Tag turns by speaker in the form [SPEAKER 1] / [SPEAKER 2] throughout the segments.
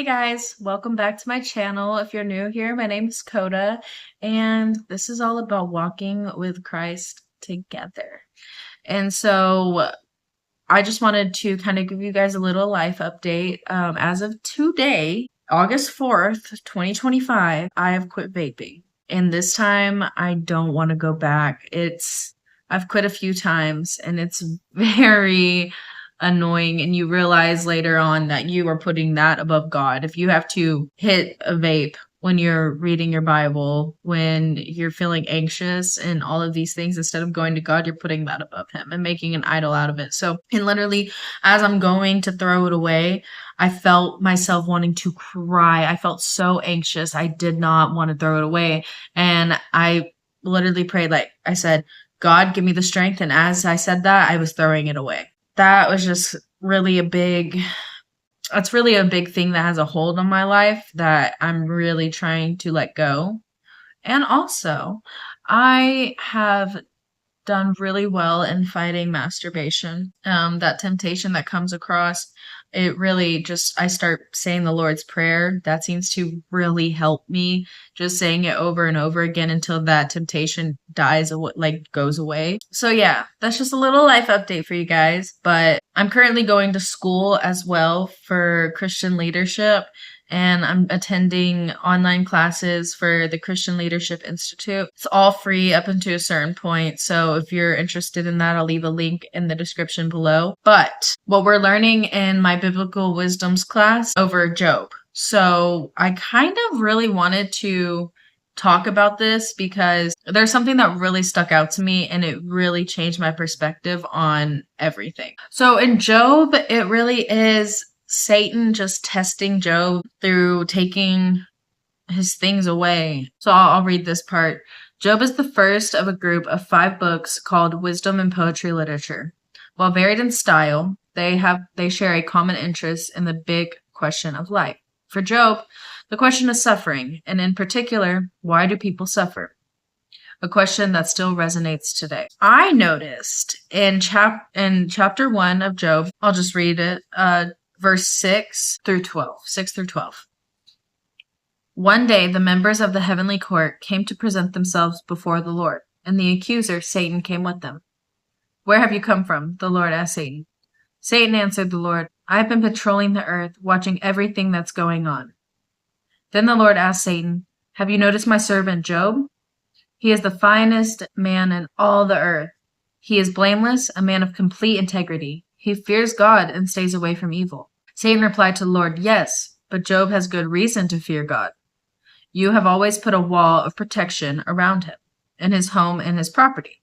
[SPEAKER 1] Hey guys, welcome back to my channel. If you're new here, my name is Coda, and this is all about walking with Christ together. And so I just wanted to kind of give you guys a little life update. As of today, August 4th, 2025, I have quit vaping. And this time I don't want to go back. I've quit a few times and it's very annoying, and you realize later on that you are putting that above God. If you have to hit a vape when you're reading your Bible, when you're feeling anxious and all of these things, instead of going to God, you're putting that above him and making an idol out of it. So, and literally as I'm going to throw it away, I felt myself wanting to cry. I felt so anxious. I did not want to throw it away. And I literally prayed, like I said, God, give me the strength. And as I said that, I was throwing it away. That was just really that's really a big thing that has a hold on my life that I'm really trying to let go. And also, I have done really well in fighting masturbation. That temptation that comes across, it really just, I start saying the Lord's Prayer. That seems to really help me, just saying it over and over again until that temptation goes away. So yeah, that's just a little life update for you guys. But I'm currently going to school as well for Christian leadership, and I'm attending online classes for the Christian Leadership Institute. It's all free up until a certain point. So if you're interested in that, I'll leave a link in the description below. But what we're learning in my biblical wisdoms class over Job. So I kind of really wanted to talk about this because there's something that really stuck out to me, and it really changed my perspective on everything. So in Job, it really is Satan just testing Job through taking his things away. So I'll read this part. Job is the first of a group of 5 books called Wisdom and Poetry Literature. While varied in style, they share a common interest in the big question of life. For Job, the question is suffering, and in particular, why do people suffer? A question that still resonates today. I noticed in chapter 1 of Job, I'll just read it, verse 6 through 12. One day, the members of the heavenly court came to present themselves before the Lord, and the accuser, Satan, came with them. Where have you come from? The Lord asked Satan. Satan answered the Lord, I have been patrolling the earth, watching everything that's going on. Then the Lord asked Satan, have you noticed my servant Job? He is the finest man in all the earth. He is blameless, a man of complete integrity. He fears God and stays away from evil. Satan replied to the Lord, yes, but Job has good reason to fear God. You have always put a wall of protection around him, in his home and his property.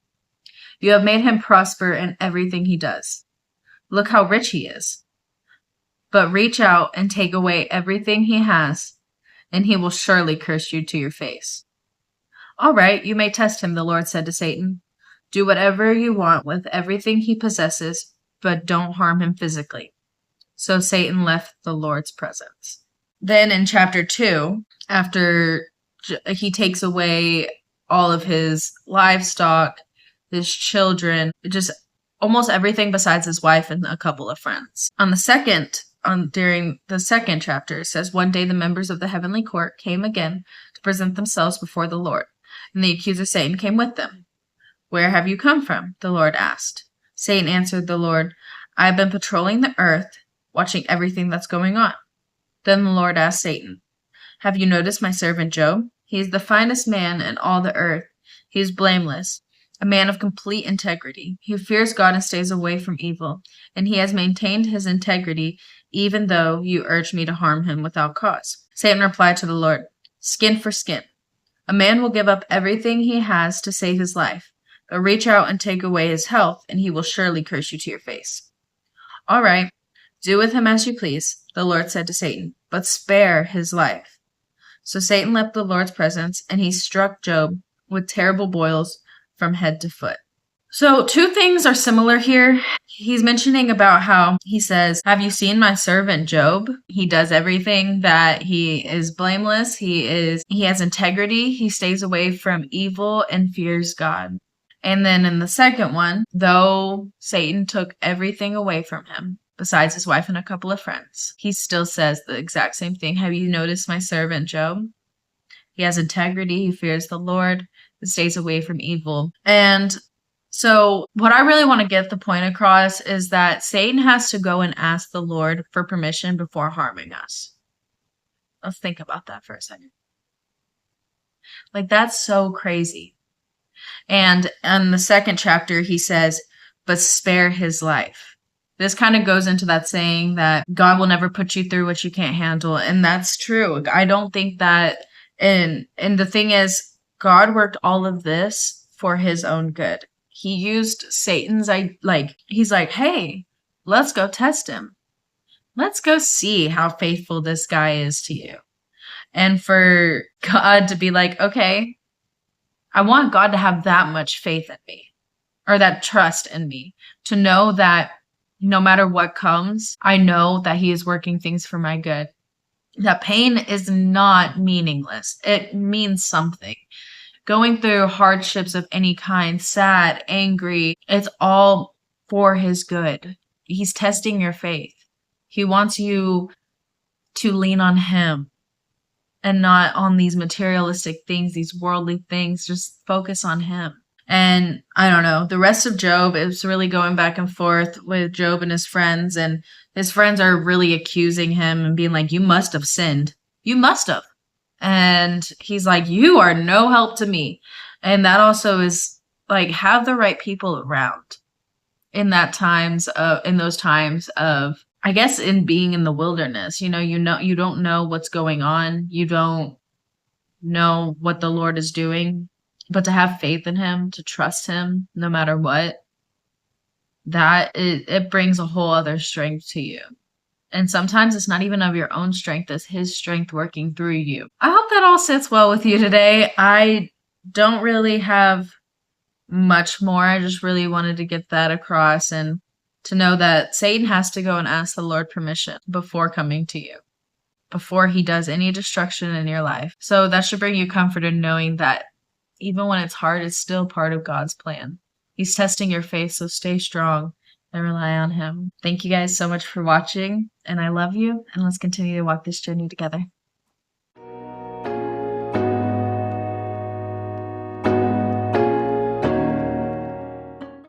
[SPEAKER 1] You have made him prosper in everything he does. Look how rich he is. But reach out and take away everything he has, and he will surely curse you to your face. All right, you may test him, the Lord said to Satan. Do whatever you want with everything he possesses, but don't harm him physically. So Satan left the Lord's presence. Then in chapter 2, after he takes away all of his livestock, his children, just almost everything besides his wife and a couple of friends. During the second chapter, it says, one day the members of the heavenly court came again to present themselves before the Lord, and the accuser Satan came with them. Where have you come from? The Lord asked. Satan answered the Lord, I have been patrolling the earth, watching everything that's going on. Then the Lord asked Satan, have you noticed my servant Job? He is the finest man in all the earth. He is blameless, a man of complete integrity. He fears God and stays away from evil, and he has maintained his integrity even though you urged me to harm him without cause. Satan replied to the Lord, skin for skin. A man will give up everything he has to save his life, but reach out and take away his health, and he will surely curse you to your face. All right, do with him as you please, the Lord said to Satan, but spare his life. So Satan left the Lord's presence, and he struck Job with terrible boils from head to foot. So 2 things are similar here. He's mentioning about how he says, have you seen my servant Job? He does everything that he is blameless. He has integrity. He stays away from evil and fears God. And then in the second one, though Satan took everything away from him, besides his wife and a couple of friends. He still says the exact same thing. Have you noticed my servant Job? He has integrity. He fears the Lord and stays away from evil. And so what I really want to get the point across is that Satan has to go and ask the Lord for permission before harming us. Let's think about that for a second. Like, that's so crazy. And in the second chapter, he says, but spare his life. This kind of goes into that saying that God will never put you through what you can't handle. And that's true. I don't think that, and the thing is, God worked all of this for his own good. He used Satan's, he's like, hey, let's go test him. Let's go see how faithful this guy is to you. And for God to be like, okay, I want God to have that much faith in me, or that trust in me, to know that no matter what comes, I know that he is working things for my good. That pain is not meaningless. It means something. Going through hardships of any kind, sad, angry, it's all for his good. He's testing your faith. He wants you to lean on him and not on these materialistic things, these worldly things. Just focus on him. And I don't know, the rest of Job is really going back and forth with Job and his friends. And his friends are really accusing him and being like, you must have sinned. You must have. And he's like, you are no help to me. And that also is like, have the right people around in those times of, I guess, in being in the wilderness. You don't know what's going on. You don't know what the Lord is doing, but to have faith in him, to trust him no matter what, it brings a whole other strength to you. And sometimes it's not even of your own strength, it's his strength working through you. I hope that all sits well with you today. I don't really have much more. I just really wanted to get that across, and to know that Satan has to go and ask the Lord permission before coming to you, before he does any destruction in your life. So that should bring you comfort in knowing that even when it's hard, it's still part of God's plan. He's testing your faith, so stay strong and rely on him. Thank you guys so much for watching, and I love you, and let's continue to walk this journey together.